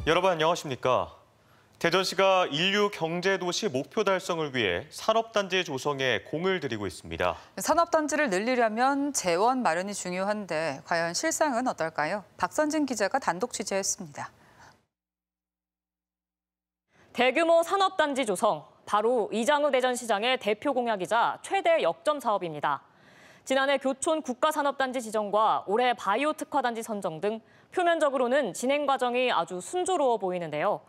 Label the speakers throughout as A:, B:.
A: 여러분 안녕하십니까? 대전시가 인류 경제도시 목표 달성을 위해 산업단지 조성에 공을 들이고 있습니다.
B: 산업단지를 늘리려면 재원 마련이 중요한데 과연 실상은 어떨까요? 박선진 기자가 단독 취재했습니다.
C: 대규모 산업단지 조성, 바로 이장우 대전시장의 대표 공약이자 최대 역점 사업입니다. 지난해 교촌 국가산업단지 지정과 올해 바이오 특화단지 선정 등 표면적으로는 진행 과정이 아주 순조로워 보이는데요.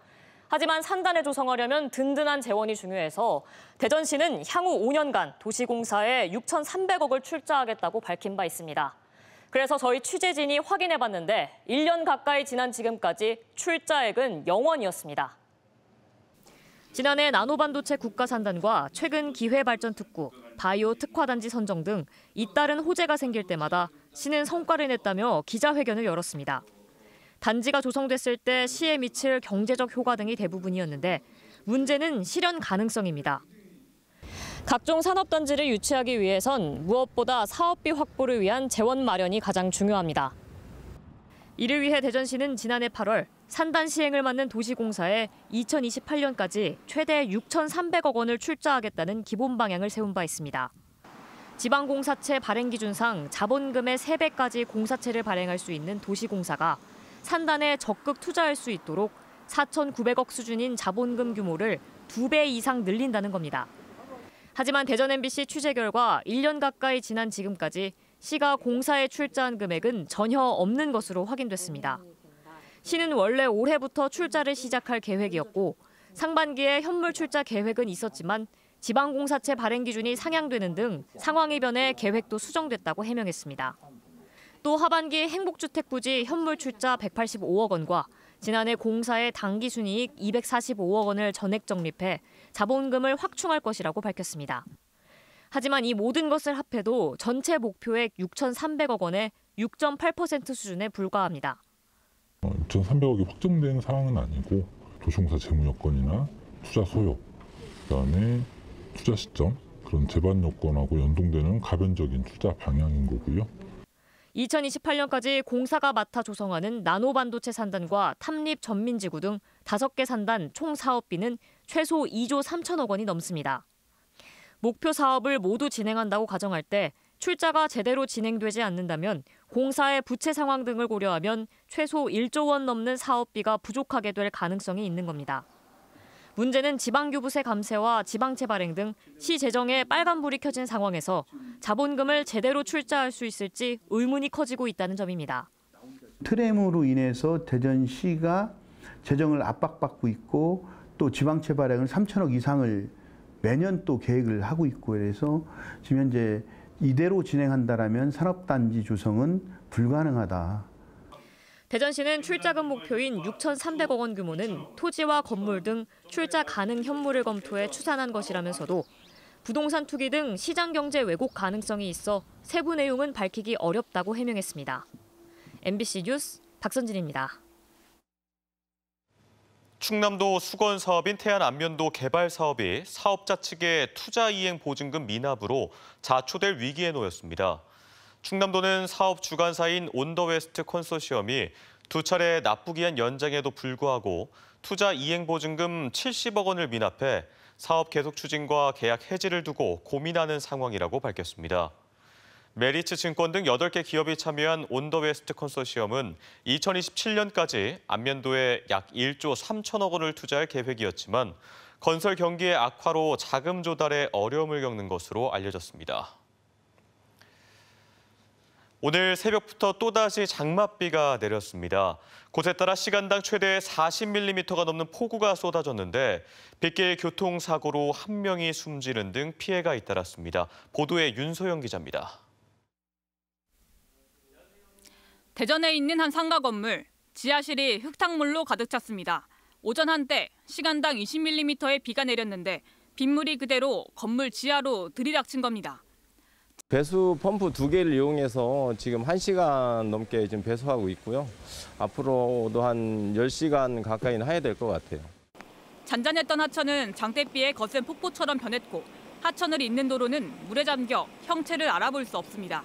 C: 하지만 산단에 조성하려면 든든한 재원이 중요해서 대전시는 향후 5년간 도시공사에 6,300억을 출자하겠다고 밝힌 바 있습니다. 그래서 저희 취재진이 확인해봤는데 1년 가까이 지난 지금까지 출자액은 0원이었습니다. 지난해 나노반도체 국가산단과 최근 기회발전특구, 바이오 특화단지 선정 등 잇따른 호재가 생길 때마다 시는 성과를 냈다며 기자회견을 열었습니다. 단지가 조성됐을 때 시에 미칠 경제적 효과 등이 대부분이었는데 문제는 실현 가능성입니다. 각종 산업단지를 유치하기 위해선 무엇보다 사업비 확보를 위한 재원 마련이 가장 중요합니다. 이를 위해 대전시는 지난해 8월 산단 시행을 맡는 도시공사에 2028년까지 최대 6,300억 원을 출자하겠다는 기본 방향을 세운 바 있습니다. 지방공사체 발행기준상 자본금의 3배까지 공사체를 발행할 수 있는 도시공사가 산단에 적극 투자할 수 있도록 4,900억 수준인 자본금 규모를 2배 이상 늘린다는 겁니다. 하지만 대전 MBC 취재 결과 1년 가까이 지난 지금까지 시가 공사에 출자한 금액은 전혀 없는 것으로 확인됐습니다. 시는 원래 올해부터 출자를 시작할 계획이었고 상반기에 현물 출자 계획은 있었지만 지방공사체 발행 기준이 상향되는 등 상황이 변해 계획도 수정됐다고 해명했습니다. 또 하반기 행복주택 부지 현물 출자 185억 원과 지난해 공사의 당기 순이익 245억 원을 전액 적립해 자본금을 확충할 것이라고 밝혔습니다. 하지만 이 모든 것을 합해도 전체 목표액 6,300억 원의 6.8% 수준에 불과합니다.
D: 6,300억이 확정된 상황은 아니고 도시공사 재무 여건이나 투자 소요, 그다음에 투자 시점, 그런 제반 요건하고 연동되는 가변적인 투자 방향인 거고요.
C: 2028년까지 공사가 맡아 조성하는 나노반도체 산단과 탐립 전민지구 등 5개 산단 총 사업비는 최소 2조 3천억 원이 넘습니다. 목표 사업을 모두 진행한다고 가정할 때 출자가 제대로 진행되지 않는다면 공사의 부채 상황 등을 고려하면 최소 1조 원 넘는 사업비가 부족하게 될 가능성이 있는 겁니다. 문제는 지방교부세 감세와 지방채 발행 등 시 재정에 빨간불이 켜진 상황에서 자본금을 제대로 출자할 수 있을지 의문이 커지고 있다는 점입니다.
E: 트램으로 인해서 대전시가 재정을 압박받고 있고 또 지방채 발행을 3천억 이상을 매년 또 계획을 하고 있고 그래서 지금 현재 이대로 진행한다라면 산업단지 조성은 불가능하다.
C: 대전시는 출자금 목표인 6,300억 원 규모는 토지와 건물 등 출자 가능 현물을 검토해 추산한 것이라면서도 부동산 투기 등 시장 경제 왜곡 가능성이 있어 세부 내용은 밝히기 어렵다고 해명했습니다. MBC 뉴스 박선진입니다.
A: 충남도 수건 사업인 태안 안면도 개발 사업이 사업자 측의 투자 이행 보증금 미납으로 자초될 위기에 놓였습니다. 충남도는 사업 주관사인 온더웨스트 컨소시엄이 2차례 납부기한 연장에도 불구하고 투자 이행 보증금 70억 원을 미납해 사업 계속 추진과 계약 해지를 두고 고민하는 상황이라고 밝혔습니다. 메리츠 증권 등 8개 기업이 참여한 온더웨스트 컨소시엄은 2027년까지 안면도에 약 1조 3천억 원을 투자할 계획이었지만 건설 경기의 악화로 자금 조달에 어려움을 겪는 것으로 알려졌습니다. 오늘 새벽부터 또다시 장맛비가 내렸습니다. 곳에 따라 시간당 최대 40mm가 넘는 폭우가 쏟아졌는데 빗길 교통사고로 1명이 숨지는 등 피해가 잇따랐습니다. 보도에 윤소영 기자입니다.
F: 대전에 있는 한 상가 건물, 지하실이 흙탕물로 가득 찼습니다. 오전 한때 시간당 20mm의 비가 내렸는데 빗물이 그대로 건물 지하로 들이닥친 겁니다.
G: 배수 펌프 2개를 이용해서 지금 1시간 넘게 지금 배수하고 있고요. 앞으로도 한 10시간 가까이는 해야 될 것 같아요.
F: 잔잔했던 하천은 장대비에 거센 폭포처럼 변했고 하천을 잇는 도로는 물에 잠겨 형체를 알아볼 수 없습니다.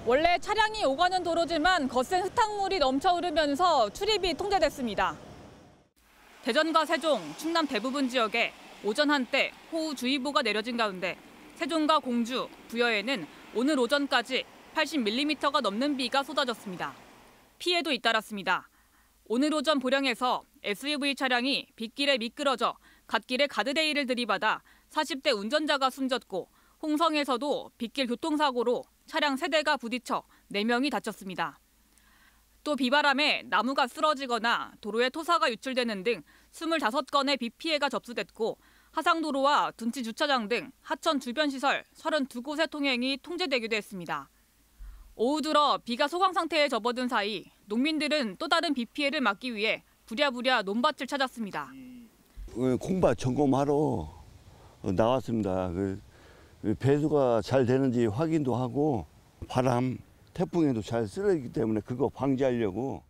F: 원래 차량이 오가는 도로지만 거센 흙탕물이 넘쳐 흐르면서 출입이 통제됐습니다. 대전과 세종, 충남 대부분 지역에 오전 한때 호우주의보가 내려진 가운데 세종과 공주, 부여에는 오늘 오전까지 80mm가 넘는 비가 쏟아졌습니다. 피해도 잇따랐습니다. 오늘 오전 보령에서 SUV 차량이 빗길에 미끄러져 갓길에 가드레일을 들이받아 40대 운전자가 숨졌고 홍성에서도 빗길 교통사고로 차량 3대가 부딪혀 4명이 다쳤습니다. 또 비바람에 나무가 쓰러지거나 도로에 토사가 유출되는 등 25건의 비 피해가 접수됐고 하상도로와 둔치 주차장 등 하천 주변 시설 32곳의 통행이 통제되기도 했습니다. 오후 들어 비가 소강 상태에 접어든 사이 농민들은 또 다른 비 피해를 막기 위해 부랴부랴 논밭을 찾았습니다.
H: 콩밭 점검하러 나왔습니다. 배수가 잘 되는지 확인도 하고 바람, 태풍에도 잘 쓰러지기 때문에 그거 방지하려고.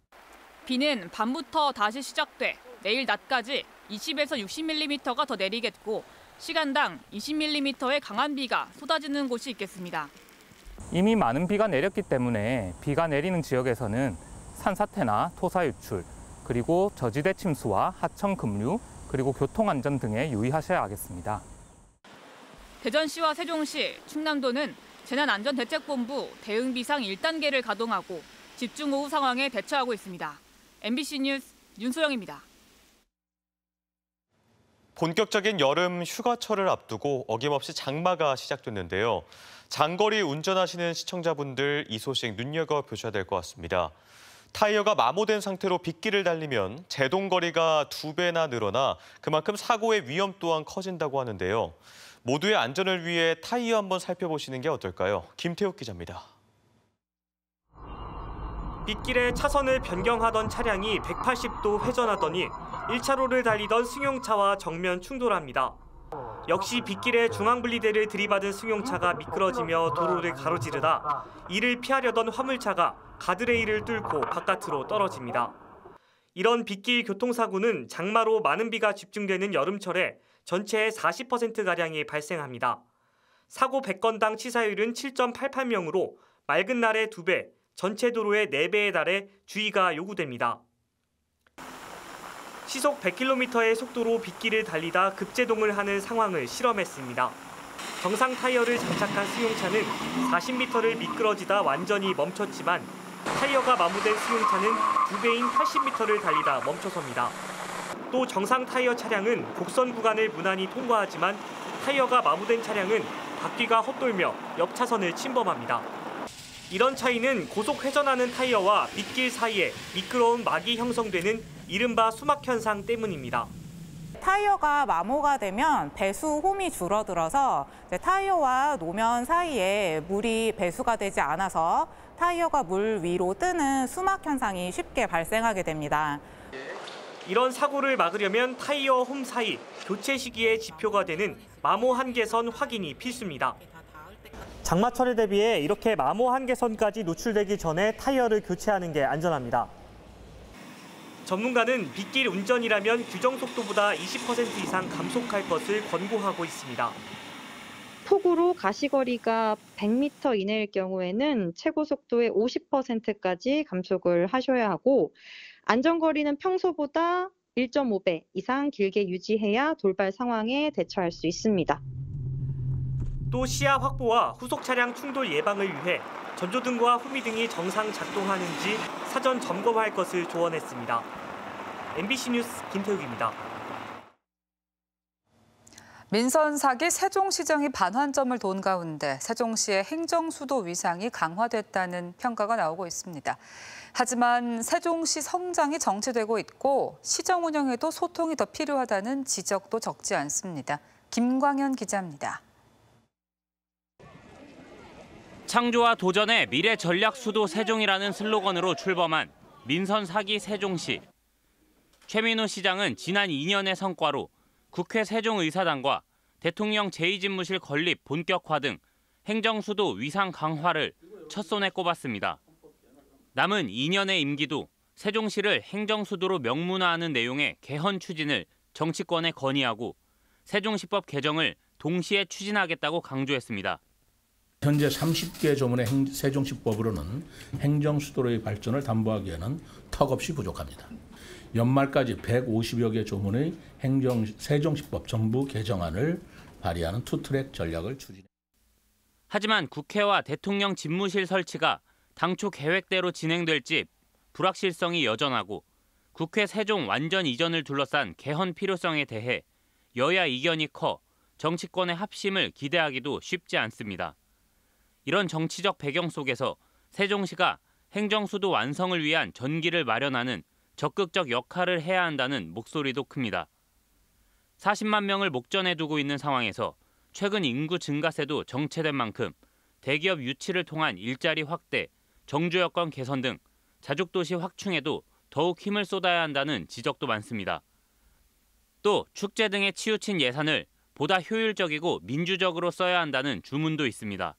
F: 비는 밤부터 다시 시작돼 내일 낮까지 20에서 60mm가 더 내리겠고 시간당 20mm의 강한 비가 쏟아지는 곳이 있겠습니다.
I: 이미 많은 비가 내렸기 때문에 비가 내리는 지역에서는 산사태나 토사 유출, 그리고 저지대 침수와 하천 급류, 그리고 교통안전 등에 유의하셔야 하겠습니다.
F: 대전시와 세종시, 충남도는 재난안전대책본부 대응비상 1단계를 가동하고 집중호우 상황에 대처하고 있습니다. MBC 뉴스 윤소영입니다.
A: 본격적인 여름 휴가철을 앞두고 어김없이 장마가 시작됐는데요. 장거리 운전하시는 시청자분들 이 소식 눈여겨보셔야 될 것 같습니다. 타이어가 마모된 상태로 빗길을 달리면 제동거리가 2배나 늘어나 그만큼 사고의 위험 또한 커진다고 하는데요. 모두의 안전을 위해 타이어 한번 살펴보시는 게 어떨까요? 김태욱 기자입니다.
J: 빗길에 차선을 변경하던 차량이 180도 회전하더니 1차로를 달리던 승용차와 정면 충돌합니다. 역시 빗길에 중앙분리대를 들이받은 승용차가 미끄러지며 도로를 가로지르다 이를 피하려던 화물차가 가드레일을 뚫고 바깥으로 떨어집니다. 이런 빗길 교통사고는 장마로 많은 비가 집중되는 여름철에 전체의 40%가량이 발생합니다. 사고 100건당 치사율은 7.88명으로 맑은 날의 2배, 전체 도로의 4배에 달해 주의가 요구됩니다. 시속 100km의 속도로 빗길을 달리다 급제동을 하는 상황을 실험했습니다. 정상 타이어를 장착한 승용차는 40m를 미끄러지다 완전히 멈췄지만 타이어가 마모된 승용차는 2배인 80m를 달리다 멈춰섭니다. 또 정상 타이어 차량은 곡선 구간을 무난히 통과하지만 타이어가 마모된 차량은 바퀴가 헛돌며 옆 차선을 침범합니다. 이런 차이는 고속 회전하는 타이어와 빗길 사이에 미끄러운 막이 형성되는 이른바 수막 현상 때문입니다.
K: 타이어가 마모가 되면 배수 홈이 줄어들어서 타이어와 노면 사이에 물이 배수가 되지 않아서 타이어가 물 위로 뜨는 수막 현상이 쉽게 발생하게 됩니다.
J: 이런 사고를 막으려면 타이어 홈 사이 교체 시기의 지표가 되는 마모 한계선 확인이 필수입니다. 장마철에 대비해 이렇게 마모 한계선까지 노출되기 전에 타이어를 교체하는 게 안전합니다. 전문가는 빗길 운전이라면 규정 속도보다 20% 이상 감속할 것을 권고하고 있습니다.
L: 폭우로 가시거리가 100m 이내일 경우에는 최고 속도의 50%까지 감속을 하셔야 하고 안전거리는 평소보다 1.5배 이상 길게 유지해야 돌발 상황에 대처할 수 있습니다.
J: 또 시야 확보와 후속 차량 충돌 예방을 위해 전조등과 후미등이 정상 작동하는지 사전 점검할 것을 조언했습니다. MBC 뉴스 김태욱입니다.
B: 민선 사기 세종시장이 반환점을 돈 가운데 세종시의 행정수도 위상이 강화됐다는 평가가 나오고 있습니다. 하지만 세종시 성장이 정체되고 있고 시정 운영에도 소통이 더 필요하다는 지적도 적지 않습니다. 김광현 기자입니다.
M: 창조와 도전의 미래 전략 수도 세종이라는 슬로건으로 출범한 민선 4기 세종시. 최민우 시장은 지난 2년의 성과로 국회 세종의사당과 대통령 제2집무실 건립 본격화 등 행정수도 위상 강화를 첫손에 꼽았습니다. 남은 2년의 임기도 세종시를 행정수도로 명문화하는 내용의 개헌 추진을 정치권에 건의하고 세종시법 개정을 동시에 추진하겠다고 강조했습니다.
N: 현재 30개 조문의 세종시법으로는 행정수도로의 발전을 담보하기에는 턱없이 부족합니다. 연말까지 150여 개 조문의 세종시법 전부 개정안을 발의하는 투트랙 전략을 추진합니다.
M: 하지만 국회와 대통령 집무실 설치가 당초 계획대로 진행될지 불확실성이 여전하고 국회 세종 완전 이전을 둘러싼 개헌 필요성에 대해 여야 이견이 커 정치권의 합심을 기대하기도 쉽지 않습니다. 이런 정치적 배경 속에서 세종시가 행정수도 완성을 위한 전기를 마련하는 적극적 역할을 해야 한다는 목소리도 큽니다. 40만 명을 목전에 두고 있는 상황에서 최근 인구 증가세도 정체된 만큼 대기업 유치를 통한 일자리 확대, 정주 여건 개선 등 자족도시 확충에도 더욱 힘을 쏟아야 한다는 지적도 많습니다. 또 축제 등에 치우친 예산을 보다 효율적이고 민주적으로 써야 한다는 주문도 있습니다.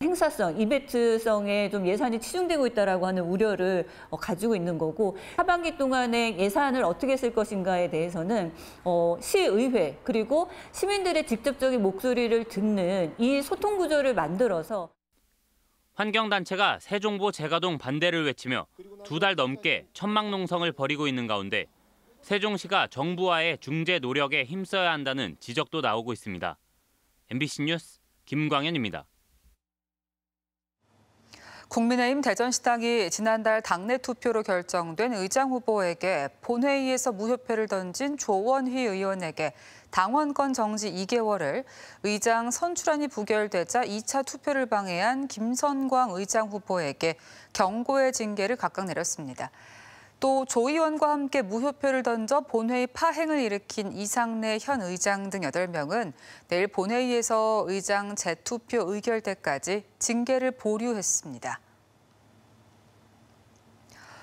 O: 행사성, 이벤트성에 좀 예산이 치중되고 있다라고 하는 우려를 가지고 있는 거고 하반기 동안에 예산을 어떻게 쓸 것인가에 대해서는 시의회 그리고 시민들의 직접적인 목소리를 듣는 이 소통 구조를 만들어서
M: 환경단체가 세종보 재가동 반대를 외치며 2달 넘게 천막농성을 벌이고 있는 가운데 세종시가 정부와의 중재 노력에 힘써야 한다는 지적도 나오고 있습니다. MBC 뉴스 김광현입니다.
B: 국민의힘 대전시당이 지난달 당내 투표로 결정된 의장 후보에게 본회의에서 무효표를 던진 조원휘 의원에게 당원권 정지 2개월을, 의장 선출안이 부결되자 2차 투표를 방해한 김선광 의장 후보에게 경고의 징계를 각각 내렸습니다. 또 조 의원과 함께 무효표를 던져 본회의 파행을 일으킨 이상래 현 의장 등 8명은 내일 본회의에서 의장 재투표 의결때까지 징계를 보류했습니다.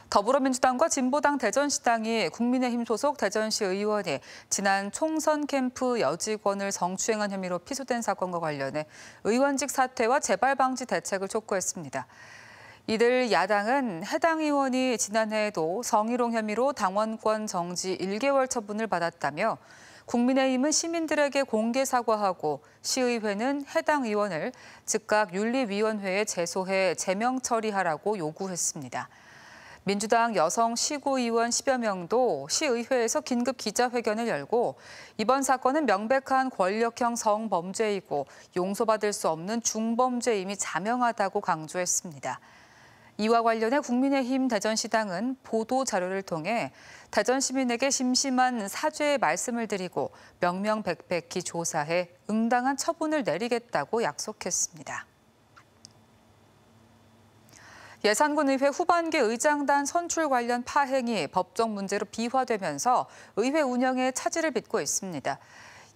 B: 더불어민주당과 진보당 대전시당이 국민의힘 소속 대전시 의원이 지난 총선 캠프 여직원을 성추행한 혐의로 피소된 사건과 관련해 의원직 사퇴와 재발 방지 대책을 촉구했습니다. 이들 야당은 해당 의원이 지난해에도 성희롱 혐의로 당원권 정지 1개월 처분을 받았다며 국민의힘은 시민들에게 공개 사과하고 시의회는 해당 의원을 즉각 윤리위원회에 제소해 제명 처리하라고 요구했습니다. 민주당 여성 시구의원 10여 명도 시의회에서 긴급 기자회견을 열고 이번 사건은 명백한 권력형 성범죄이고 용서받을 수 없는 중범죄임이 자명하다고 강조했습니다. 이와 관련해 국민의힘 대전시당은 보도자료를 통해 대전 시민에게 심심한 사죄의 말씀을 드리고 명명백백히 조사해 응당한 처분을 내리겠다고 약속했습니다. 예산군의회 후반기 의장단 선출 관련 파행이 법적 문제로 비화되면서 의회 운영에 차질을 빚고 있습니다.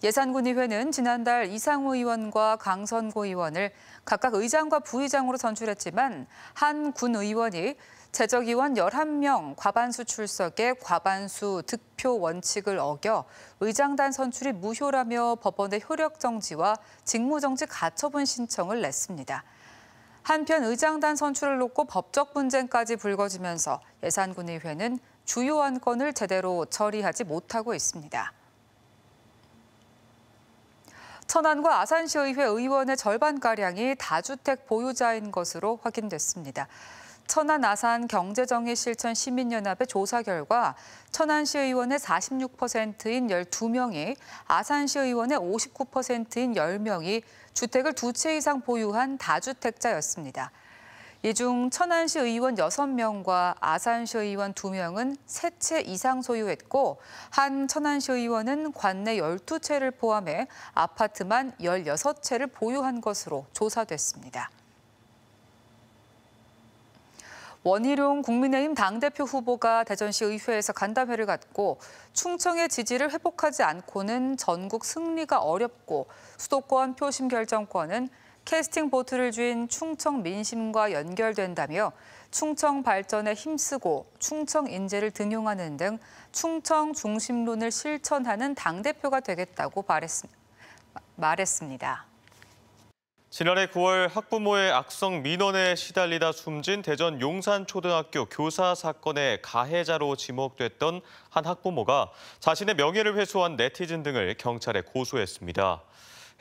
B: 예산군의회는 지난달 이상우 의원과 강선고 의원을 각각 의장과 부의장으로 선출했지만 한 군 의원이 재적의원 11명 과반수 출석의 과반수 득표 원칙을 어겨 의장단 선출이 무효라며 법원에 효력 정지와 직무정지 가처분 신청을 냈습니다. 한편 의장단 선출을 놓고 법적 분쟁까지 불거지면서 예산군의회는 주요 안건을 제대로 처리하지 못하고 있습니다. 천안과 아산시의회 의원의 절반가량이 다주택 보유자인 것으로 확인됐습니다. 천안 아산 경제정의실천 시민연합의 조사 결과 천안시 의원의 46%인 12명이 아산시 의원의 59%인 10명이 주택을 2채 이상 보유한 다주택자였습니다. 이 중 천안시 의원 6명과 아산시 의원 2명은 3채 이상 소유했고 한 천안시 의원은 관내 12채를 포함해 아파트만 16채를 보유한 것으로 조사됐습니다. 원희룡 국민의힘 당대표 후보가 대전시 의회에서 간담회를 갖고 충청의 지지를 회복하지 않고는 전국 승리가 어렵고 수도권 표심 결정권은 캐스팅 보트를 쥔 충청 민심과 연결된다며 충청 발전에 힘쓰고 충청 인재를 등용하는 등 충청 중심론을 실천하는 당대표가 되겠다고 말했습니다.
A: 지난해 9월 학부모의 악성 민원에 시달리다 숨진 대전 용산초등학교 교사 사건의 가해자로 지목됐던 한 학부모가 자신의 명예를 훼손한 네티즌 등을 경찰에 고소했습니다.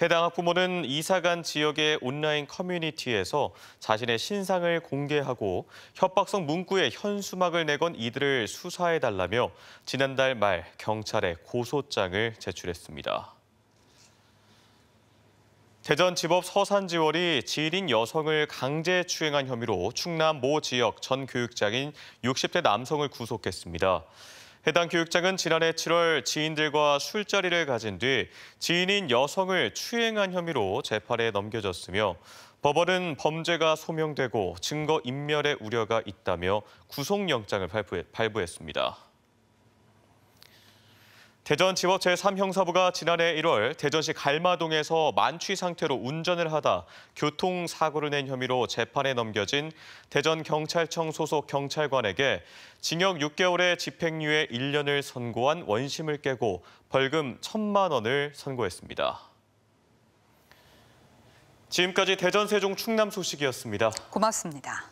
A: 해당 학부모는 이사간 지역의 온라인 커뮤니티에서 자신의 신상을 공개하고 협박성 문구에 현수막을 내건 이들을 수사해달라며 지난달 말 경찰에 고소장을 제출했습니다. 대전지법 서산지월이 지인인 여성을 강제추행한 혐의로 충남 모 지역 전 교육장인 60대 남성을 구속했습니다. 해당 교육장은 지난해 7월 지인들과 술자리를 가진 뒤 지인인 여성을 추행한 혐의로 재판에 넘겨졌으며 법원은 범죄가 소명되고 증거 인멸의 우려가 있다며 구속영장을 발부했습니다. 대전지법 제3형사부가 지난해 1월 대전시 갈마동에서 만취 상태로 운전을 하다 교통사고를 낸 혐의로 재판에 넘겨진 대전경찰청 소속 경찰관에게 징역 6개월의 집행유예 1년을 선고한 원심을 깨고 벌금 1,000만 원을 선고했습니다. 지금까지 대전, 세종, 충남 소식이었습니다.
B: 고맙습니다.